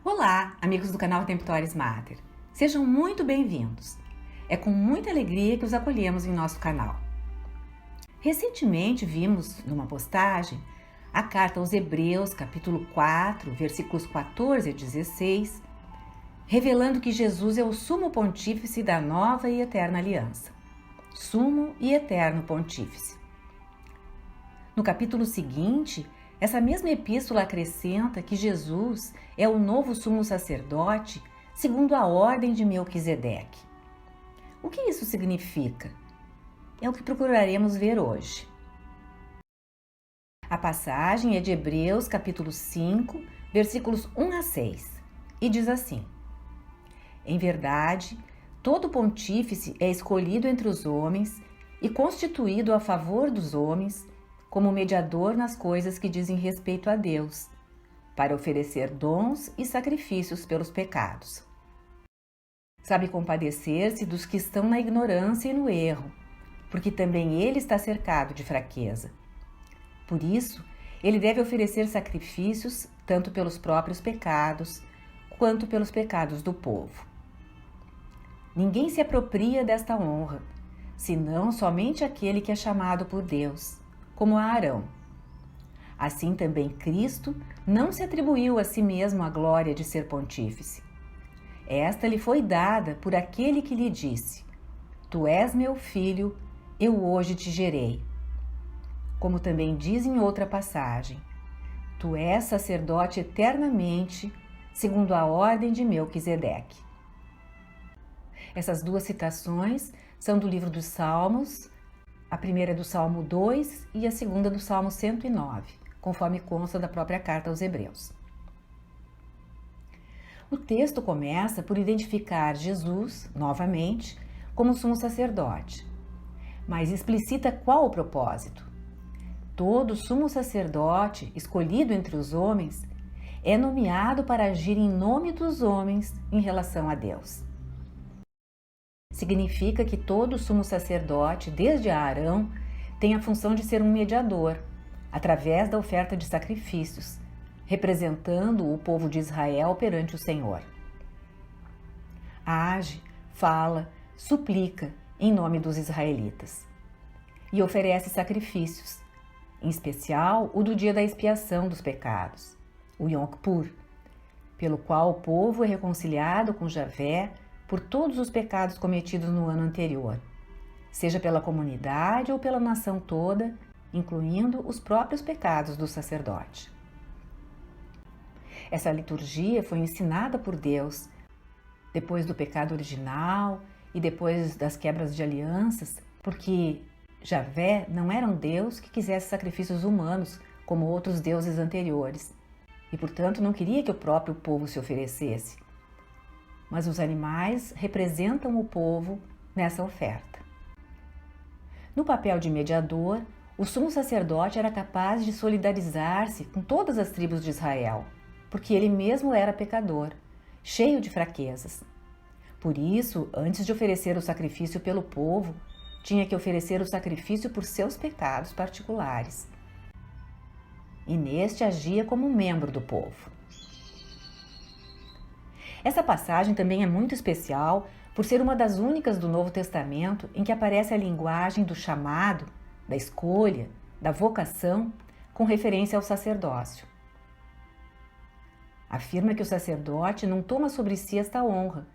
Olá, amigos do canal Temptoris Mater. Sejam muito bem-vindos. É com muita alegria que os acolhemos em nosso canal. Recentemente vimos numa postagem a carta aos Hebreus, capítulo 4, versículos 14 a 16, revelando que Jesus é o sumo pontífice da nova e eterna aliança. Sumo e eterno pontífice. No capítulo seguinte, essa mesma epístola acrescenta que Jesus é o novo sumo sacerdote segundo a ordem de Melquisedeque. O que isso significa? É o que procuraremos ver hoje. A passagem é de Hebreus capítulo 5, versículos 1 a 6, e diz assim: Em verdade, todo pontífice é escolhido entre os homens e constituído a favor dos homens como mediador nas coisas que dizem respeito a Deus, para oferecer dons e sacrifícios pelos pecados. Sabe compadecer-se dos que estão na ignorância e no erro, porque também ele está cercado de fraqueza. Por isso, ele deve oferecer sacrifícios tanto pelos próprios pecados, quanto pelos pecados do povo. Ninguém se apropria desta honra, senão somente aquele que é chamado por Deus, como a Arão. Assim também Cristo não se atribuiu a si mesmo a glória de ser pontífice. Esta lhe foi dada por aquele que lhe disse: Tu és meu filho, eu hoje te gerei. Como também diz em outra passagem: Tu és sacerdote eternamente, segundo a ordem de Melquisedeque. Essas duas citações são do livro dos Salmos. A primeira é do Salmo 2 e a segunda do Salmo 109, conforme consta da própria carta aos Hebreus. O texto começa por identificar Jesus, novamente, como sumo sacerdote, mas explicita qual o propósito. Todo sumo sacerdote, escolhido entre os homens, é nomeado para agir em nome dos homens em relação a Deus. Significa que todo sumo sacerdote, desde Arão, tem a função de ser um mediador, através da oferta de sacrifícios, representando o povo de Israel perante o Senhor. Age, fala, suplica em nome dos israelitas e oferece sacrifícios, em especial o do dia da expiação dos pecados, o Yom Kippur, pelo qual o povo é reconciliado com Javé por todos os pecados cometidos no ano anterior, seja pela comunidade ou pela nação toda, incluindo os próprios pecados do sacerdote. Essa liturgia foi ensinada por Deus depois do pecado original e depois das quebras de alianças, porque Javé não era um Deus que quisesse sacrifícios humanos como outros deuses anteriores e, portanto, não queria que o próprio povo se oferecesse. Mas os animais representam o povo nessa oferta. No papel de mediador, o sumo sacerdote era capaz de solidarizar-se com todas as tribos de Israel, porque ele mesmo era pecador, cheio de fraquezas. Por isso, antes de oferecer o sacrifício pelo povo, tinha que oferecer o sacrifício por seus pecados particulares. E neste agia como membro do povo. Essa passagem também é muito especial por ser uma das únicas do Novo Testamento em que aparece a linguagem do chamado, da escolha, da vocação, com referência ao sacerdócio. Afirma que o sacerdote não toma sobre si esta honra,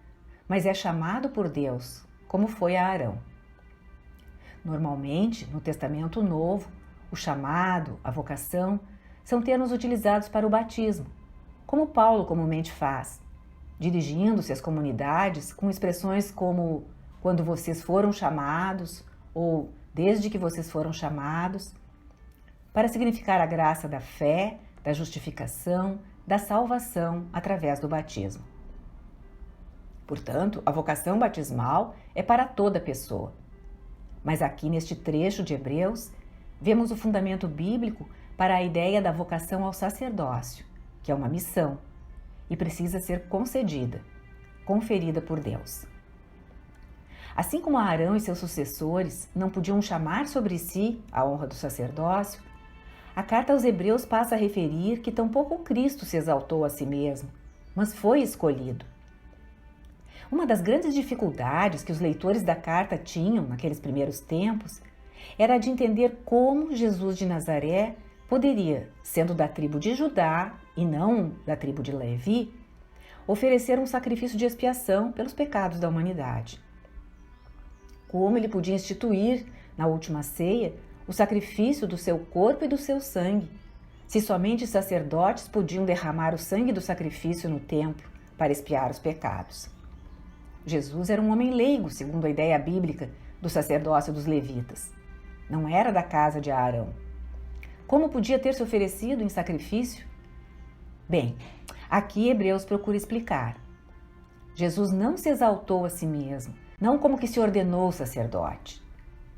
mas é chamado por Deus, como foi a Arão. Normalmente, no Testamento Novo, o chamado, a vocação, são termos utilizados para o batismo, como Paulo comumente faz, dirigindo-se às comunidades com expressões como quando vocês foram chamados ou desde que vocês foram chamados, para significar a graça da fé, da justificação, da salvação através do batismo. Portanto, a vocação batismal é para toda pessoa. Mas aqui neste trecho de Hebreus, vemos o fundamento bíblico para a ideia da vocação ao sacerdócio, que é uma missão, e precisa ser concedida, conferida por Deus. Assim como Arão e seus sucessores não podiam chamar sobre si a honra do sacerdócio, a carta aos Hebreus passa a referir que tampouco Cristo se exaltou a si mesmo, mas foi escolhido. Uma das grandes dificuldades que os leitores da carta tinham naqueles primeiros tempos era de entender como Jesus de Nazaré poderia, sendo da tribo de Judá e não da tribo de Levi, oferecer um sacrifício de expiação pelos pecados da humanidade. Como ele podia instituir, na última ceia, o sacrifício do seu corpo e do seu sangue, se somente os sacerdotes podiam derramar o sangue do sacrifício no templo para expiar os pecados. Jesus era um homem leigo, segundo a ideia bíblica do sacerdócio dos levitas. Não era da casa de Arão. Como podia ter se oferecido em sacrifício? Bem, aqui Hebreus procura explicar. Jesus não se exaltou a si mesmo, não como que se ordenou sacerdote.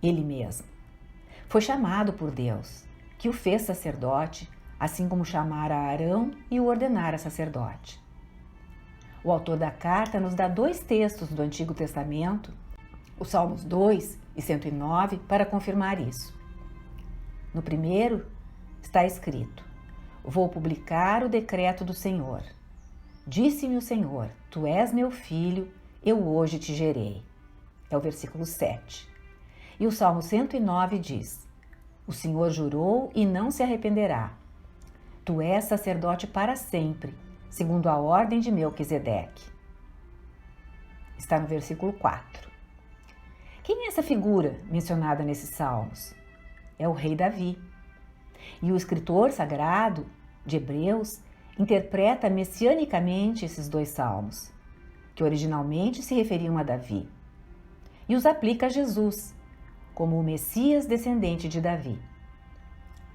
Ele mesmo. Foi chamado por Deus, que o fez sacerdote, assim como chamara Arão e o ordenara sacerdote. O autor da carta nos dá 2 textos do Antigo Testamento, os Salmos 2 e 109, para confirmar isso. No primeiro está escrito: Vou publicar o decreto do Senhor. Disse-me o Senhor, tu és meu filho, eu hoje te gerei. É o versículo 7. E o Salmo 109 diz: O Senhor jurou e não se arrependerá. Tu és sacerdote para sempre, segundo a ordem de Melquisedeque. Está no versículo 4. Quem é essa figura mencionada nesses salmos? É o rei Davi. E o escritor sagrado de Hebreus interpreta messianicamente esses 2 salmos, que originalmente se referiam a Davi, e os aplica a Jesus, como o Messias descendente de Davi.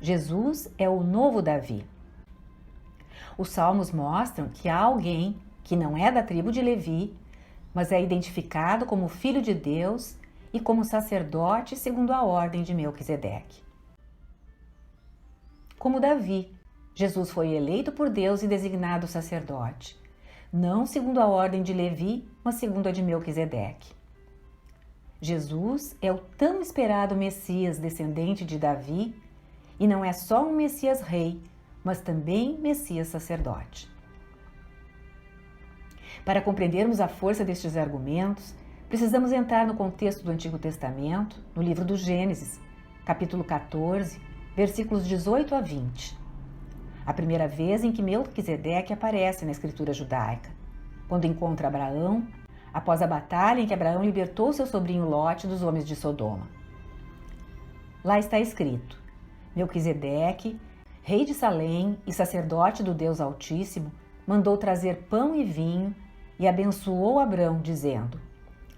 Jesus é o novo Davi. Os salmos mostram que há alguém que não é da tribo de Levi, mas é identificado como filho de Deus e como sacerdote segundo a ordem de Melquisedeque. Como Davi, Jesus foi eleito por Deus e designado sacerdote, não segundo a ordem de Levi, mas segundo a de Melquisedeque. Jesus é o tão esperado Messias descendente de Davi e não é só um Messias rei, mas também Messias sacerdote. Para compreendermos a força destes argumentos, precisamos entrar no contexto do Antigo Testamento, no livro do Gênesis, capítulo 14, versículos 18 a 20. A primeira vez em que Melquisedeque aparece na escritura judaica, quando encontra Abraão, após a batalha em que Abraão libertou seu sobrinho Lote dos homens de Sodoma. Lá está escrito: Melquisedeque, rei de Salém e sacerdote do Deus Altíssimo, mandou trazer pão e vinho e abençoou Abrão, dizendo: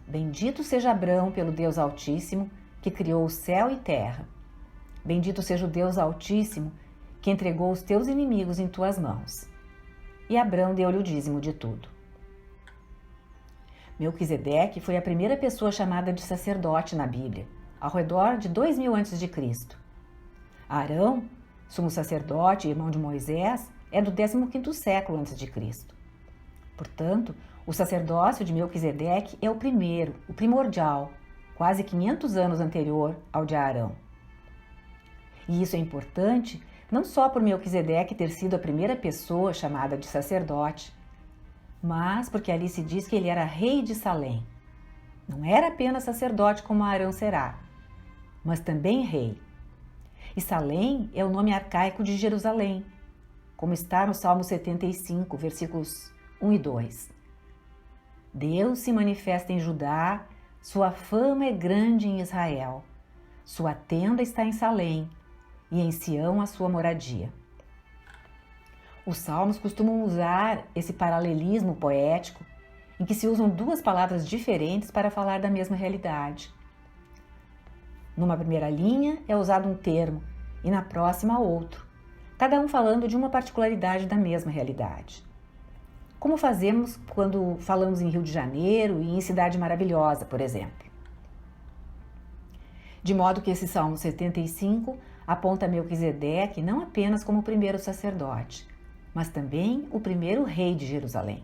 Bendito seja Abrão pelo Deus Altíssimo, que criou o céu e terra. Bendito seja o Deus Altíssimo, que entregou os teus inimigos em tuas mãos. E Abrão deu-lhe o dízimo de tudo. Melquisedeque foi a primeira pessoa chamada de sacerdote na Bíblia, ao redor de 2000 a.C. Arão, sumo sacerdote e irmão de Moisés, é do 15º século a.C. Portanto, o sacerdócio de Melquisedeque é o primeiro, o primordial, quase 500 anos anterior ao de Arão. E isso é importante não só por Melquisedeque ter sido a primeira pessoa chamada de sacerdote, mas porque ali se diz que ele era rei de Salém. Não era apenas sacerdote como Arão será, mas também rei. E Salém é o nome arcaico de Jerusalém, como está no Salmo 75, versículos 1 e 2. Deus se manifesta em Judá, sua fama é grande em Israel. Sua tenda está em Salém, e em Sião a sua moradia. Os salmos costumam usar esse paralelismo poético em que se usam 2 palavras diferentes para falar da mesma realidade. Numa primeira linha é usado um termo e na próxima outro, cada um falando de uma particularidade da mesma realidade. Como fazemos quando falamos em Rio de Janeiro e em Cidade Maravilhosa, por exemplo. De modo que esse Salmo 75 aponta Melquisedeque não apenas como o primeiro sacerdote, mas também o primeiro rei de Jerusalém.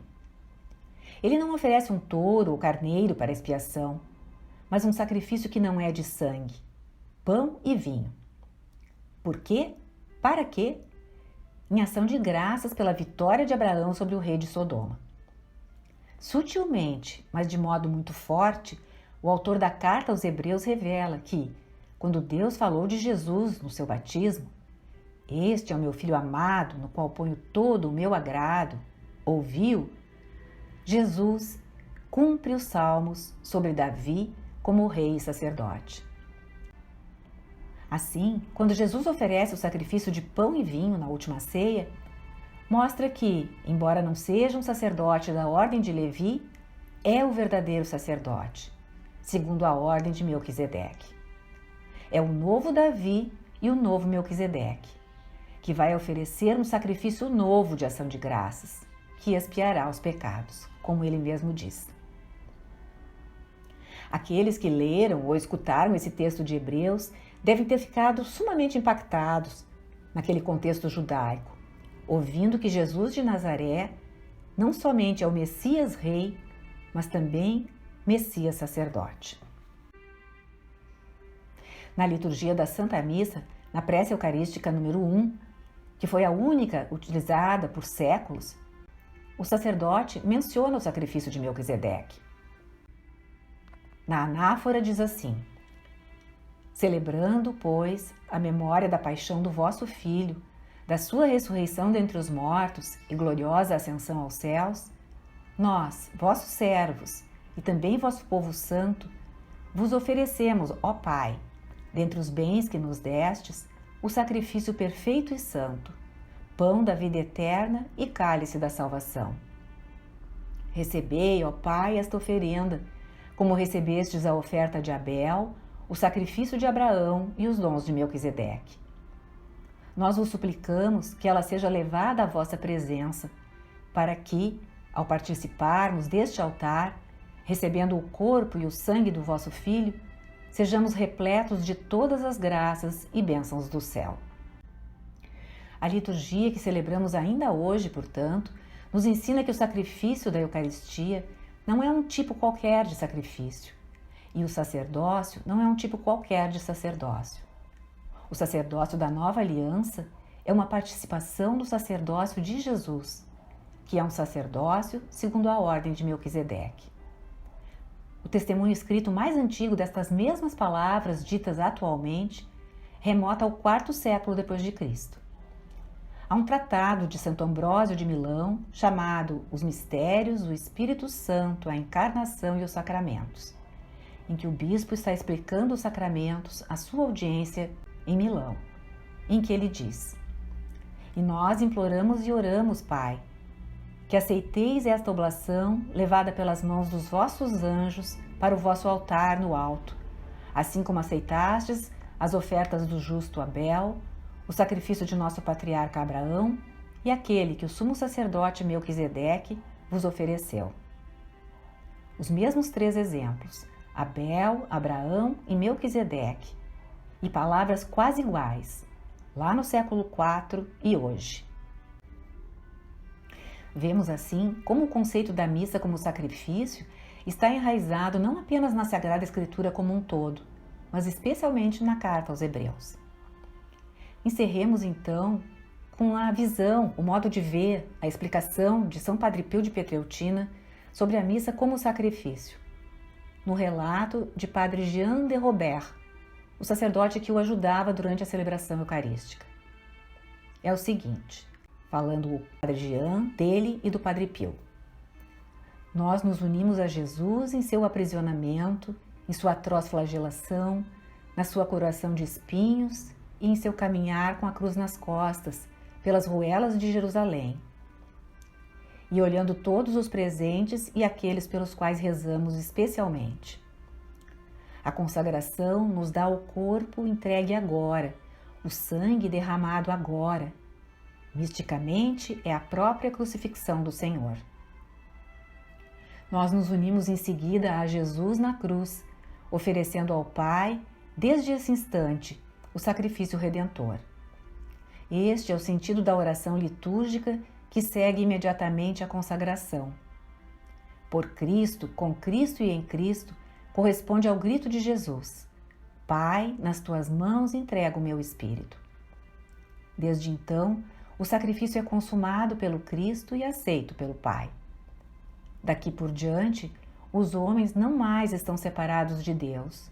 Ele não oferece um touro ou carneiro para expiação, mas um sacrifício que não é de sangue, pão e vinho. Por quê? Para quê? em ação de graças pela vitória de Abraão sobre o rei de Sodoma. Sutilmente, mas de modo muito forte, o autor da carta aos Hebreus revela que, quando Deus falou de Jesus no seu batismo, "Este é o meu filho amado, no qual ponho todo o meu agrado", ouviu, Jesus cumpre os salmos sobre Davi como rei e sacerdote. Assim, quando Jesus oferece o sacrifício de pão e vinho na última ceia, mostra que, embora não seja um sacerdote da ordem de Levi, é o verdadeiro sacerdote, segundo a ordem de Melquisedeque. É o novo Davi e o novo Melquisedeque, que vai oferecer um sacrifício novo de ação de graças, que expiará os pecados, como ele mesmo diz. Aqueles que leram ou escutaram esse texto de Hebreus devem ter ficado sumamente impactados naquele contexto judaico, ouvindo que Jesus de Nazaré não somente é o Messias Rei, mas também Messias Sacerdote. Na liturgia da Santa Missa, na prece eucarística número 1, que foi a única utilizada por séculos, o sacerdote menciona o sacrifício de Melquisedeque. Na anáfora diz assim: "Celebrando, pois, a memória da paixão do vosso Filho, da sua ressurreição dentre os mortos e gloriosa ascensão aos céus, nós, vossos servos, e também vosso povo santo, vos oferecemos, ó Pai, dentre os bens que nos destes, o sacrifício perfeito e santo, pão da vida eterna e cálice da salvação. Recebei, ó Pai, esta oferenda, como recebestes a oferta de Abel, o sacrifício de Abraão e os dons de Melquisedeque. Nós vos suplicamos que ela seja levada à vossa presença, para que, ao participarmos deste altar, recebendo o corpo e o sangue do vosso Filho, sejamos repletos de todas as graças e bênçãos do céu." A liturgia que celebramos ainda hoje, portanto, nos ensina que o sacrifício da Eucaristia não é um tipo qualquer de sacrifício, e o sacerdócio não é um tipo qualquer de sacerdócio. O sacerdócio da nova aliança é uma participação do sacerdócio de Jesus, que é um sacerdócio segundo a ordem de Melquisedeque. O testemunho escrito mais antigo destas mesmas palavras ditas atualmente remota ao IV século depois de Cristo. Há um tratado de Santo Ambrósio de Milão chamado Os Mistérios, o Espírito Santo, a Encarnação e os Sacramentos, em que o bispo está explicando os sacramentos à sua audiência em Milão, em que ele diz: "E nós imploramos e oramos, Pai, que aceiteis esta oblação levada pelas mãos dos vossos anjos para o vosso altar no alto, assim como aceitastes as ofertas do justo Abel, o sacrifício de nosso patriarca Abraão e aquele que o sumo sacerdote Melquisedeque vos ofereceu." Os mesmos 3 exemplos, Abel, Abraão e Melquisedeque, e palavras quase iguais, lá no século IV e hoje. Vemos assim como o conceito da missa como sacrifício está enraizado não apenas na Sagrada Escritura como um todo, mas especialmente na carta aos Hebreus. Encerremos então com a visão, o modo de ver, a explicação de São Padre Pio de Pietrelcina sobre a missa como sacrifício, no relato de Padre Jean de Robert, o sacerdote que o ajudava durante a celebração eucarística. É o seguinte, falando o Padre Jean, dele e do Padre Pio: "Nós nos unimos a Jesus em seu aprisionamento, em sua atroz flagelação, na sua coroação de espinhos e em seu caminhar com a cruz nas costas, pelas ruelas de Jerusalém. E olhando todos os presentes e aqueles pelos quais rezamos especialmente. A consagração nos dá o corpo entregue agora, o sangue derramado agora. Misticamente é a própria crucifixão do Senhor. Nós nos unimos em seguida a Jesus na cruz, oferecendo ao Pai, desde esse instante, o sacrifício redentor. Este é o sentido da oração litúrgica que segue imediatamente a consagração. Por Cristo, com Cristo e em Cristo, corresponde ao grito de Jesus: Pai, nas tuas mãos entrego o meu espírito. Desde então, o sacrifício é consumado pelo Cristo e aceito pelo Pai. Daqui por diante, os homens não mais estão separados de Deus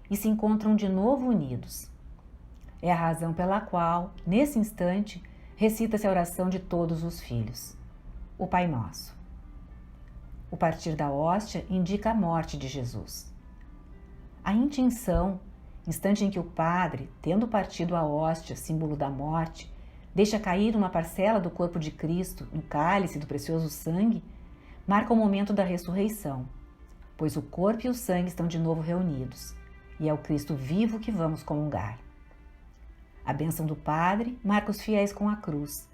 e se encontram de novo unidos. É a razão pela qual, nesse instante, recita-se a oração de todos os filhos, o Pai Nosso. O partir da hóstia indica a morte de Jesus. A intinção, instante em que o padre, tendo partido a hóstia, símbolo da morte, deixa cair uma parcela do corpo de Cristo no cálice do precioso sangue, marca o momento da ressurreição, pois o corpo e o sangue estão de novo reunidos, e é o Cristo vivo que vamos comungar. A bênção do padre marca os fiéis com a cruz,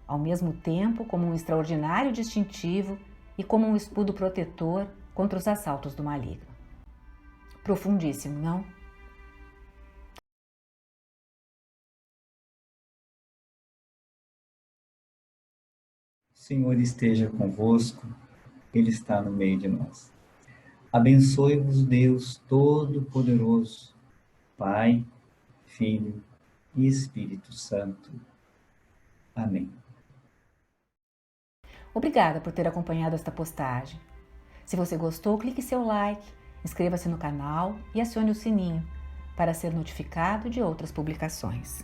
ao mesmo tempo como um extraordinário distintivo e como um escudo protetor contra os assaltos do maligno. Profundíssimo, não? O Senhor esteja convosco, Ele está no meio de nós. Abençoe-vos Deus Todo-Poderoso, Pai, Filho e Espírito Santo. Amém. Obrigada por ter acompanhado esta postagem. Se você gostou, clique seu like, inscreva-se no canal e acione o sininho para ser notificado de outras publicações.